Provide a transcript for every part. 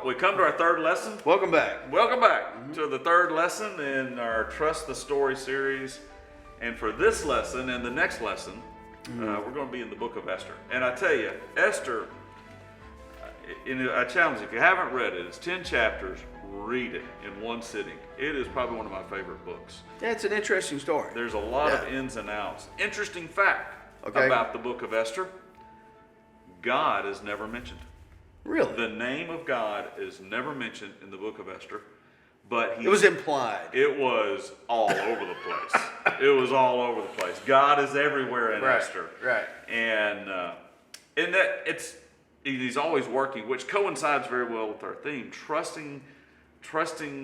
we come to our third lesson. Welcome back. Welcome back to the third lesson in our Trust the Story series. And for this lesson and the next lesson, we're going to be in the book of Esther. And I tell you, Esther, I challenge you, if you haven't read it, it's 10 chapters, read it in one sitting. It is probably one of my favorite books. Yeah, it's an interesting story. There's a lot of ins and outs. Interesting fact about the book of Esther, God is never mentioned. Really? The name of God is never mentioned in the book of Esther, but it was implied. It was all over the place. It was all over the place. God is everywhere in Esther. Right. And that he's always working, which coincides very well with our theme, trusting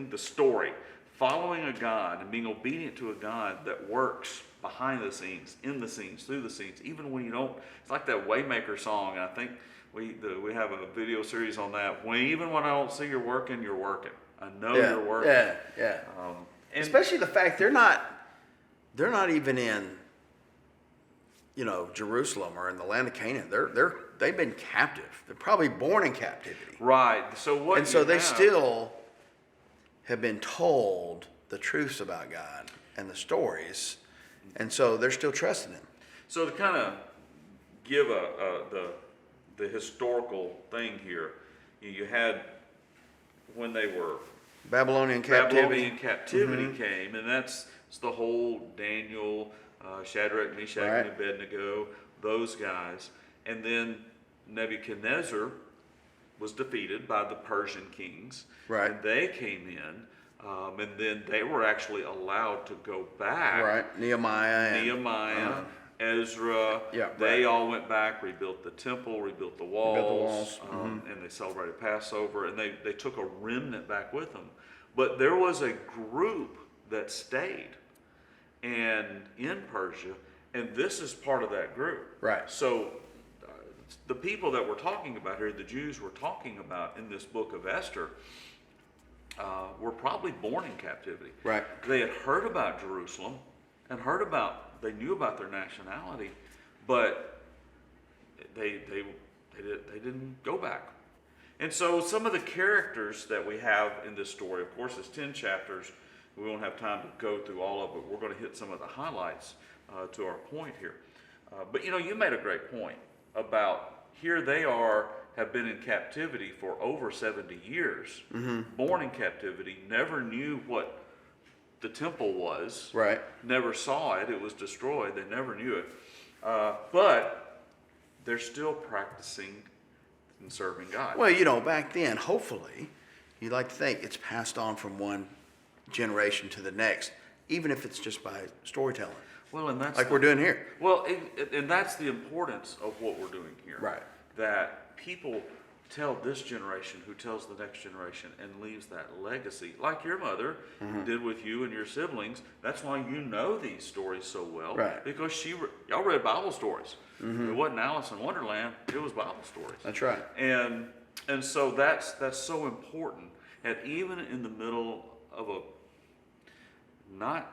the story, following a God and being obedient to a God that works behind the scenes, in the scenes, through the scenes, even when you don't. It's like that Waymaker song, and I think we have a video series on that. Even when I don't see you're working, I know you're working. Yeah. Especially the fact they're not even in, Jerusalem or in the land of Canaan. They've been captive. They're probably born in captivity. Right. So they still have been told the truths about God and the stories, and so they're still trusting Him. So to kind of give the historical thing here, you had when they were Babylonian captivity came, and that's the whole Daniel, Shadrach, Meshach, and Abednego, those guys, and then Nebuchadnezzar was defeated by the Persian kings, right? And they came in, and then they were actually allowed to go back. Right, Nehemiah, Ezra, they all went back, rebuilt the temple, rebuilt the walls, and they celebrated Passover, and they took a remnant back with them. But there was a group that stayed and in Persia, and this is part of that group. Right. So the people that we're talking about here, the Jews we're talking about in this book of Esther, were probably born in captivity. Right. They had heard about Jerusalem and they knew about their nationality, but they didn't go back. And so some of the characters that we have in this story, of course, it's 10 chapters. We won't have time to go through all of it. We're going to hit some of the highlights to our point here. But you made a great point about here they have been in captivity for over 70 years, born in captivity, never knew what the temple was, right? Never saw it. It was destroyed. They never knew it. But they're still practicing and serving God. Well, back then, hopefully, you'd like to think it's passed on from one generation to the next, even if it's just by storytelling. Well, and that's like we're doing here. Well, and that's the importance of what we're doing here. Right. That people tell this generation who tells the next generation and leaves that legacy, like your mother did with you and your siblings. That's why you know these stories so well, right? Because y'all read Bible stories. It wasn't Alice in Wonderland; it was Bible stories. That's right. And so that's so important. And even in the middle of a not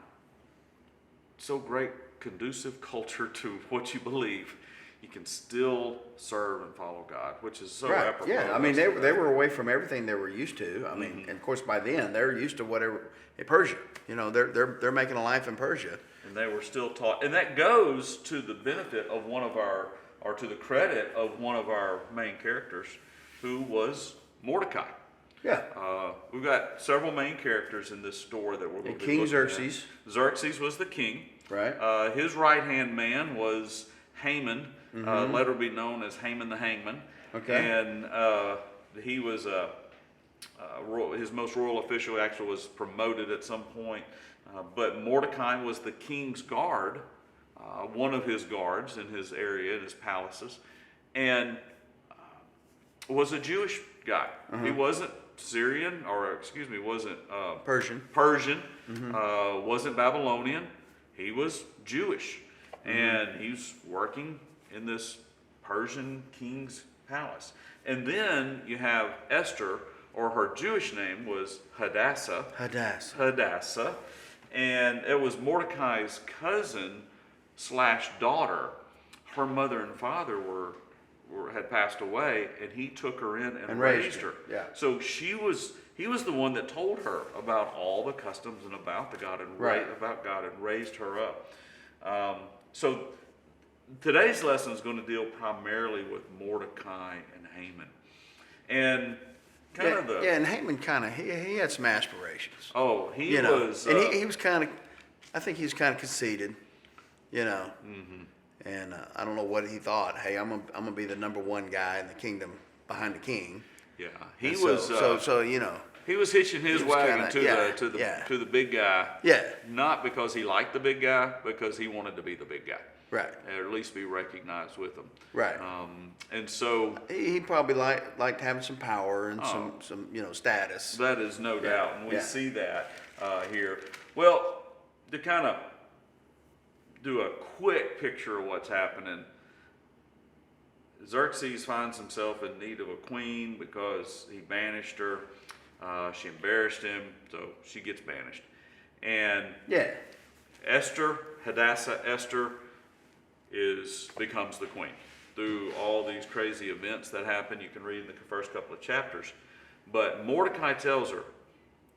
so great conducive culture to what you believe, you can still serve and follow God, which is so apropos. Yeah, I mean, they were away from everything they were used to. I mean, and of course, by then, they're used to whatever, in Persia. They're making a life in Persia. And they were still taught. And that goes to the benefit of to the credit of one of our main characters, who was Mordecai. Yeah. We've got several main characters in this story that we're going to be King looking Xerxes. at. Xerxes was the king. Right. His right-hand man was Haman, later be known as Haman the Hangman. Okay. And he was his most royal official. Actually was promoted at some point. But Mordecai was the king's guard, one of his guards in his area, in his palaces, and was a Jewish guy. He wasn't Syrian, wasn't Persian. Wasn't Babylonian. He was Jewish. And he's working in this Persian king's palace. And then you have Esther, or her Jewish name was Hadassah. And it was Mordecai's cousin / daughter. Her mother and father were had passed away, and he took her in and raised raised her. Yeah. So he was the one that told her about all the customs and about the God and Right. about God and raised her up. So today's lesson is going to deal primarily with Mordecai and Haman, and and Haman he had some aspirations. he You know, was, and he was kind of, I think he was kind of conceited, you know. Mm-hmm. And I don't know what he thought. Hey, I'm gonna be the number one guy in the kingdom behind the king. Yeah, And so you know. he was hitching his was wagon kinda- to the big guy. Yeah. Not because he liked the big guy, because he wanted to be the big guy. Right. Or at least be recognized with him. Right. And so He probably liked having some power and Oh. some status. that is no Yeah, doubt, and we yeah. see that here. Well, to kind of do a quick picture of what's happening, Xerxes finds himself in need of a queen because he banished her. She embarrassed him, so she gets banished. And Yeah. Hadassah Esther becomes the queen through all these crazy events that happen. You can read in the first couple of chapters. But Mordecai tells her,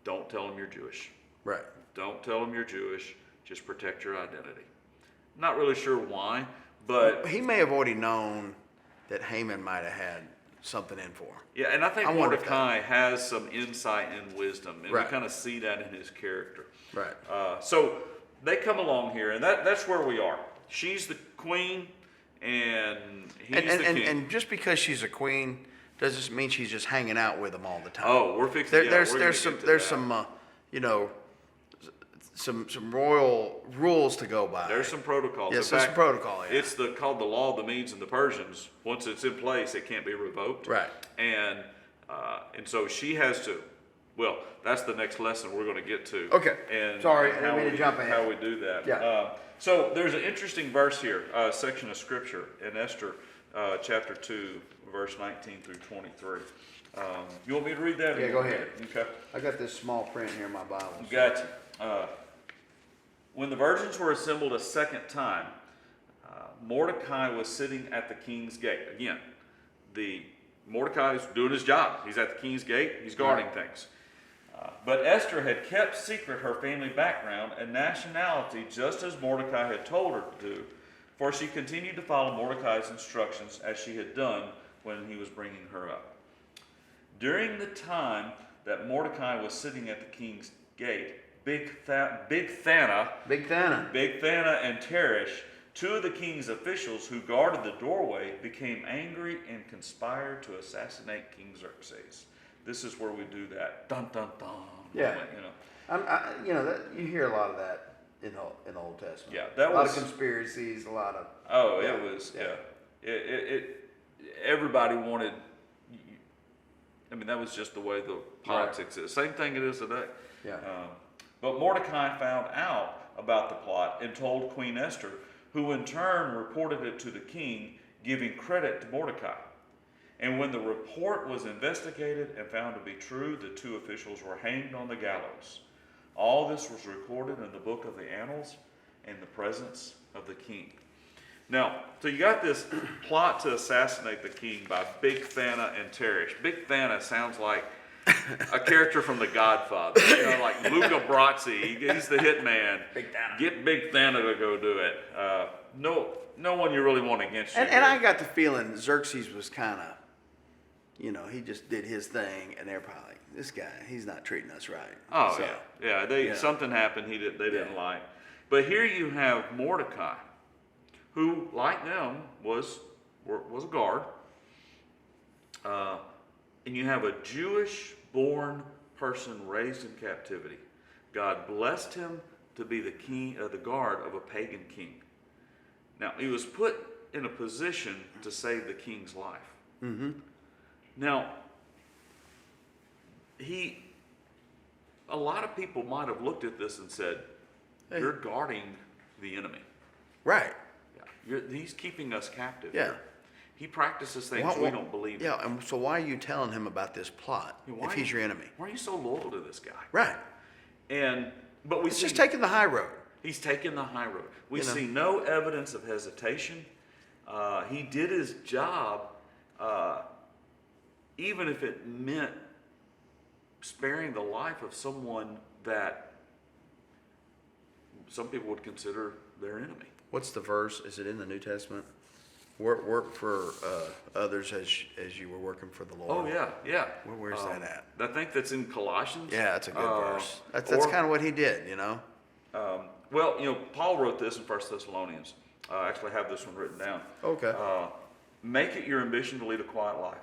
don't tell him you're Jewish. Right. Don't tell him you're Jewish. Just protect your identity. Not really sure why, but He may have already known that Haman might have had something in for him. yeah, and I think I wonder if Mordecai has some insight and wisdom, and Right. we kind of see that in his character. Right. So they come along here, and that's where we are. She's the queen, and he's And, the king. and just because she's a queen doesn't mean she's just hanging out with them all the time. Oh, we're fixing. There's we're gonna some get to there's that. some you know, some royal rules to go by. There's some protocols. Yes, In there's fact, some protocol. Yeah. It's called the law of the Medes and the Persians. Once it's in place, it can't be revoked. Right. And so she has to. Well, that's the next lesson we're going to get to. Okay. And Sorry, I how didn't mean to we- jump ahead. How we do that. Yeah. So there's an interesting verse here, section of scripture in Esther, chapter 2, verse 19 through 23. You want me to read that? Yeah, go ahead. Okay. I got this small print here in my Bible. Gotcha. When the virgins were assembled a second time, Mordecai was sitting at the king's gate. Again, Mordecai is doing his job. He's at the king's gate. He's guarding things. But Esther had kept secret her family background and nationality, just as Mordecai had told her to do, for she continued to follow Mordecai's instructions as she had done when he was bringing her up. During the time that Mordecai was sitting at the king's gate, Bigthana and Teresh, two of the king's officials who guarded the doorway, became angry and conspired to assassinate King Xerxes. This is where we do that dun dun dun. Yeah. Moment, You know, you hear a lot of that in the Old Testament. Yeah, that a lot was- of conspiracies, a lot of. Oh, Yeah, it was, yeah. yeah. Everybody wanted, I mean, that was just the way the politics is. Same thing it is today. Yeah. But Mordecai found out about the plot and told Queen Esther, who in turn reported it to the king, giving credit to Mordecai. And when the report was investigated and found to be true, the two officials were hanged on the gallows. All this was recorded in the book of the annals in the presence of the king. Now, so you got this plot to assassinate the king by Bigthana and Teresh. Bigthana sounds like a character from The Godfather, like Luca Brasi. He's the hitman. Bigthana. Get Bigthana to go do it. No one you really want against you. And I got the feeling Xerxes was kind of, he just did his thing, and they're probably like, this guy, he's not treating us right. Oh So, yeah. Something happened they didn't Yeah. like. But here you have Mordecai, who, like them, was a guard. And you have a Jewish-born person raised in captivity. God blessed him to be the king, the guard of a pagan king. Now he was put in a position to save the king's life. Mm-hmm. Now, a lot of people might have looked at this and said, Hey. "You're guarding the enemy. Right. He's keeping us captive. Yeah. Here. He practices things Why- we why- don't believe Yeah, and so why are you telling him about this plot in. Why if are he's you- your enemy? Why are you so loyal to this guy?" Right. But we He's see just taking the high road. he's taken the high road. We You know. see no evidence of hesitation. He did his job even if it meant sparing the life of someone that some people would consider their enemy. What's the verse? Is it in the New Testament? Work for others as you were working for the Lord. Oh yeah, yeah. Where's that at? I think that's in Colossians. Yeah, that's a good verse. That's kind of what he did, you know. Well, Paul wrote this in 1 Thessalonians. I actually have this one written down. Okay. Make it your ambition to lead a quiet life.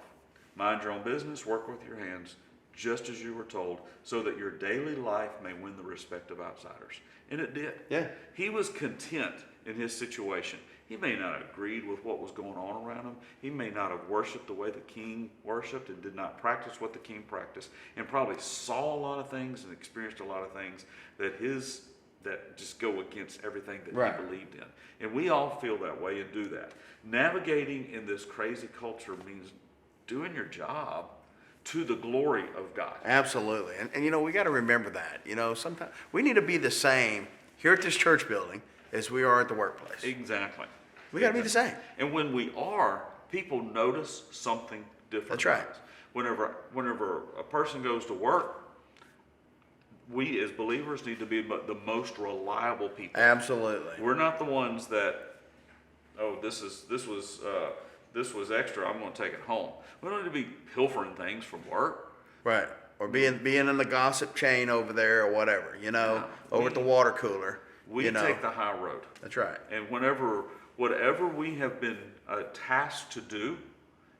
Mind your own business, work with your hands, just as you were told, so that your daily life may win the respect of outsiders. And it did. Yeah. He was content in his situation. He may not have agreed with what was going on around him. He may not have worshiped the way the king worshiped and did not practice what the king practiced, and probably saw a lot of things and experienced a lot of things that just go against everything that Right. he believed in. And we all feel that way and do that. Navigating in this crazy culture means doing your job to the glory of God. Absolutely. And we got to remember that. Sometimes we need to be the same here at this church building as we are at the workplace. Exactly. We got to be the same. And when we are, people notice something different. That's right. about us. Whenever a person goes to work, we as believers need to be the most reliable people. Absolutely. We're not the ones that, this was extra, I'm going to take it home. We don't need to be pilfering things from work. Right. Or being in the gossip chain over there or whatever, over at the water cooler. We take the high road. That's right. And whatever we have been tasked to do,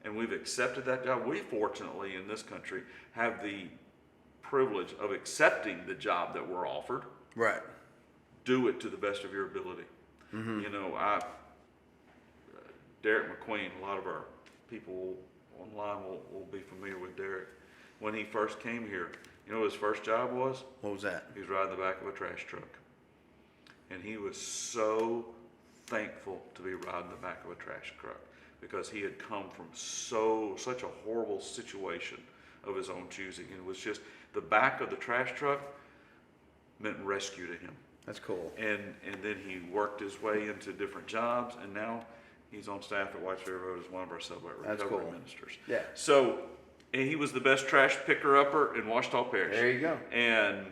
and we've accepted that job, we fortunately in this country have the privilege of accepting the job that we're offered. Right. Do it to the best of your ability. Mm-hmm. Derek McQueen, a lot of our people online will be familiar with Derek. When he first came here, what his first job was? What was that? He was riding the back of a trash truck. And he was so thankful to be riding the back of a trash truck because he had come from such a horrible situation of his own choosing. And it was just the back of the trash truck meant rescue to him. That's cool. And then he worked his way into different jobs, and now he's on staff at White Ferry Road as one of our Celebrate Recovery ministers. Yeah. So, and he was the best trash picker-upper in Ouachita Parish. There you go. And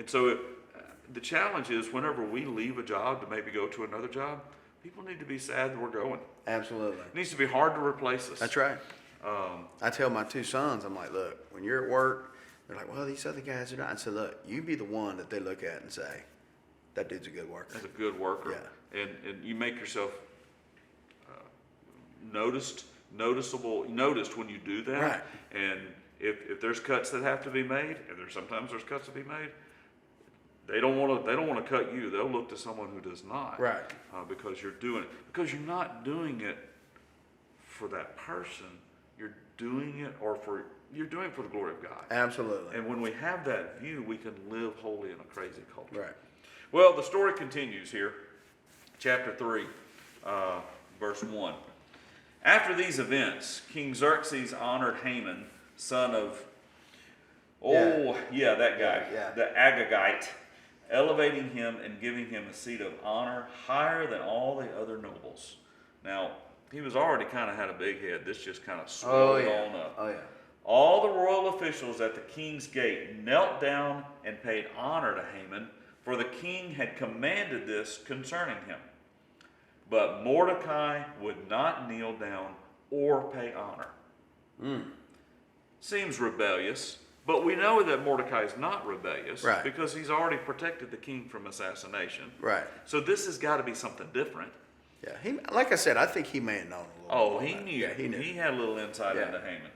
so the challenge is whenever we leave a job to maybe go to another job, people need to be sad that we're going. Absolutely. It needs to be hard to replace us. That's right. I tell my two sons, I'm like, look, when you're at work, they're like, well, these other guys are not. I said, look, you be the one that they look at and say, that dude's a good worker. That's a good worker. Yeah. And you make yourself noticed when you do that. Right. And if there's cuts that have to be made, and sometimes there's cuts to be made, they don't want to cut you. They'll look to someone who does not. Right. Because you're you're not doing it for that person. You're doing it for the glory of God. Absolutely. And when we have that view, we can live holy in a crazy culture. Right. Well, the story continues here. Chapter 3, verse 1. After these events, King Xerxes honored Haman, son of, that guy, Yeah. the Agagite, elevating him and giving him a seat of honor higher than all the other nobles. Now, he was already kind of had a big head. This just kind of swelled on up. Oh, yeah. All the royal officials at the king's gate knelt down and paid honor to Haman, for the king had commanded this concerning him. But Mordecai would not kneel down or pay honor. Seems rebellious, but we know that Mordecai is not rebellious, right, because he's already protected the king from assassination. Right. So this has got to be something different. Yeah. Like I said, I think he may have known a little bit. He knew. Yeah, he knew. He had a little insight Yeah. into Haman.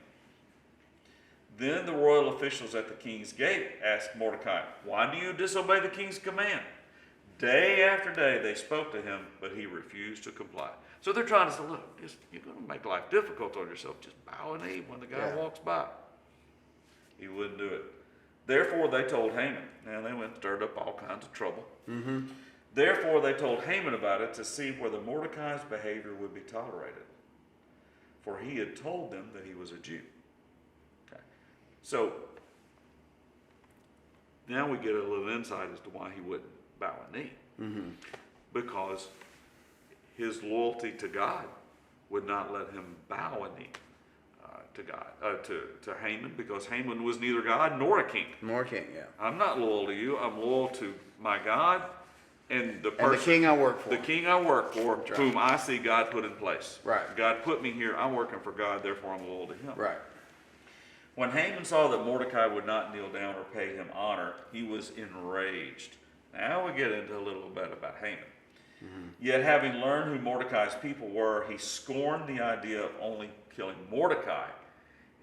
Then the royal officials at the king's gate asked Mordecai, "Why do you disobey the king's command?" Day after day they spoke to him, but he refused to comply. So they're trying to say, look, you're going to make life difficult on yourself. Just bow a knee when the guy walks by. He wouldn't do it. Therefore they told Haman. Now they went and stirred up all kinds of trouble. Mm-hmm. Therefore they told Haman about it to see whether Mordecai's behavior would be tolerated. For he had told them that he was a Jew. Okay. So now we get a little insight as to why he wouldn't bow a knee. Mm-hmm. Because his loyalty to God would not let him bow a knee to God, to Haman, because Haman was neither God nor a king. More king, yeah. I'm not loyal to you. I'm loyal to my God and the person, And the king I work for. the king I work for, That's right. whom I see God put in place. Right. God put me here. I'm working for God. Therefore, I'm loyal to him. Right. When Haman saw that Mordecai would not kneel down or pay him honor, he was enraged. Now we get into a little bit about Haman. Yet having learned who Mordecai's people were, he scorned the idea of only killing Mordecai.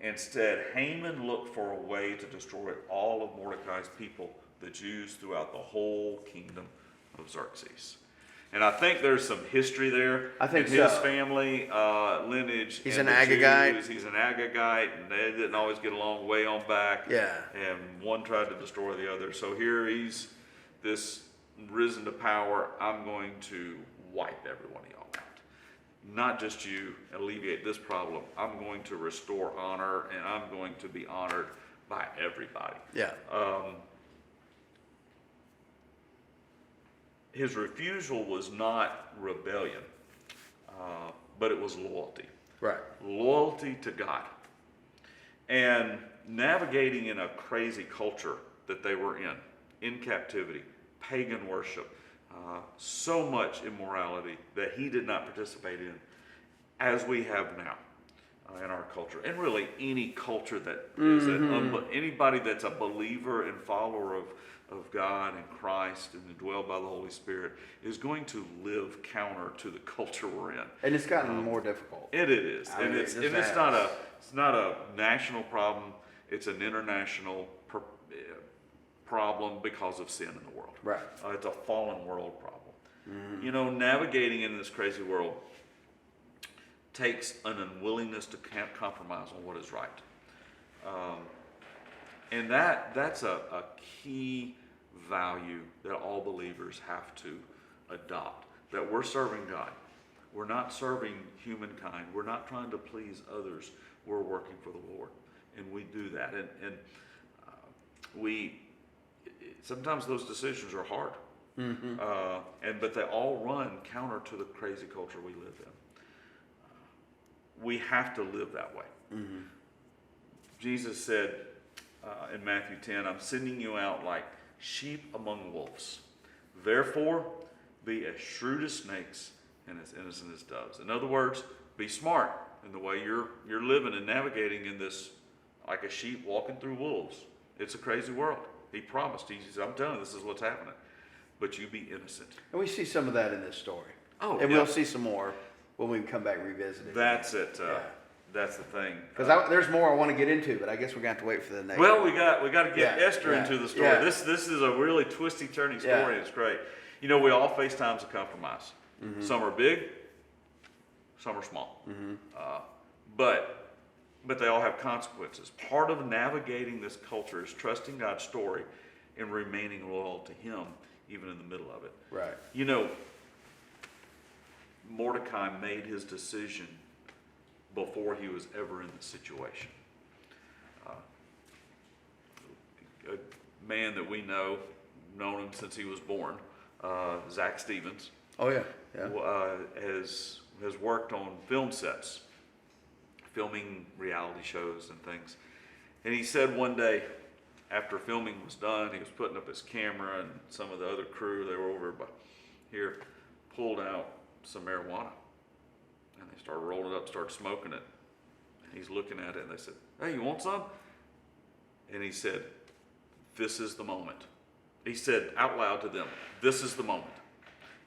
Instead, Haman looked for a way to destroy all of Mordecai's people, the Jews, throughout the whole kingdom of Xerxes. And I think there's some history there. I think in his so. family lineage. He's and an the Agagite. Jews, he's an Agagite, and they didn't always get along, way on back. Yeah. And one tried to destroy the other. So here he's this risen to power. I'm going to wipe every one of y'all out. Not just you, alleviate this problem. I'm going to restore honor, and I'm going to be honored by everybody. Yeah. His refusal was not rebellion, but it was loyalty. Right. Loyalty to God. And navigating in a crazy culture that they were in captivity, pagan worship, so much immorality that he did not participate in, as we have now in our culture. And really any culture that is anybody that's a believer and follower of God and Christ and indwelled by the Holy Spirit is going to live counter to the culture we're in. And it's gotten more difficult. It is. I mean, It's has. not a national problem. It's an international problem because of sin in the world. Right. It's a fallen world problem. You know, navigating in this crazy world takes an unwillingness to compromise on what is right. And that's a key value that all believers have to adopt, that we're serving God. We're not serving humankind. We're not trying to please others. We're working for the Lord. And we do that. And sometimes those decisions are hard. But they all run counter to the crazy culture we live in. We have to live that way. Jesus said in Matthew 10, I'm sending you out like sheep among wolves. Therefore, be as shrewd as snakes and as innocent as doves. In other words, be smart in the way you're living and navigating in this, like a sheep walking through wolves. It's a crazy world. He promised. He said, I'm telling you, this is what's happening. But you be innocent. And we see some of that in this story. Oh, and yeah. we'll see some more when we come back and revisit it. That's it. That's the thing. Because there's more I want to get into, but I guess we're going to have to wait for the next Well, one. we got to get Esther yeah, into the story. yeah. This is a really twisty, turning story. Yeah. And it's great. You know, we all face times of compromise. Some are big, some are small. But they all have consequences. Part of navigating this culture is trusting God's story and remaining loyal to Him, even in the middle of it. Right. You know, Mordecai made his decision before he was ever in the situation. A man that we known him since he was born, Zach Stevens, Oh, yeah. Yeah. has worked on film sets, filming reality shows and things. And he said one day, after filming was done, he was putting up his camera, and some of the other crew, they were over by here, pulled out some marijuana. And they started rolling it up, started smoking it. And he's looking at it, and they said, hey, you want some? And he said, this is the moment. He said out loud to them, this is the moment.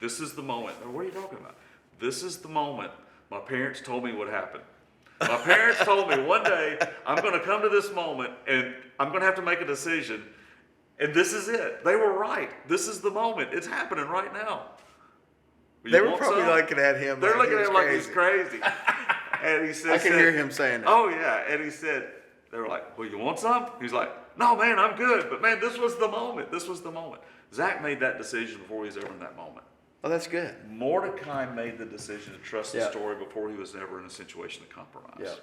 This is the moment. What are you talking about? This is the moment my parents told me would happen. My parents told me one day, I'm going to come to this moment and I'm going to have to make a decision. And this is it. They were right. This is the moment. It's happening right now. They were probably looking at him. They're like looking he at was him like he's crazy. And he said, I can hear him saying that. oh yeah. And he said, they were like, well, you want some? He's like, no, man, I'm good. But man, this was the moment. This was the moment. Zach made that decision before he was ever in that moment. Oh, that's good. Mordecai made the decision to trust the Yeah. story before he was ever in a situation of compromise. Yeah.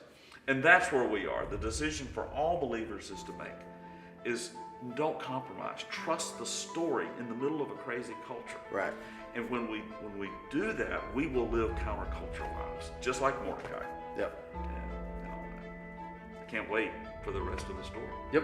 And that's where we are. The decision for all believers is to make is don't compromise. Trust the story in the middle of a crazy culture. Right. And when we do that, we will live countercultural lives, just like Mordecai. Yep. And, I can't wait for the rest of the story. Yep.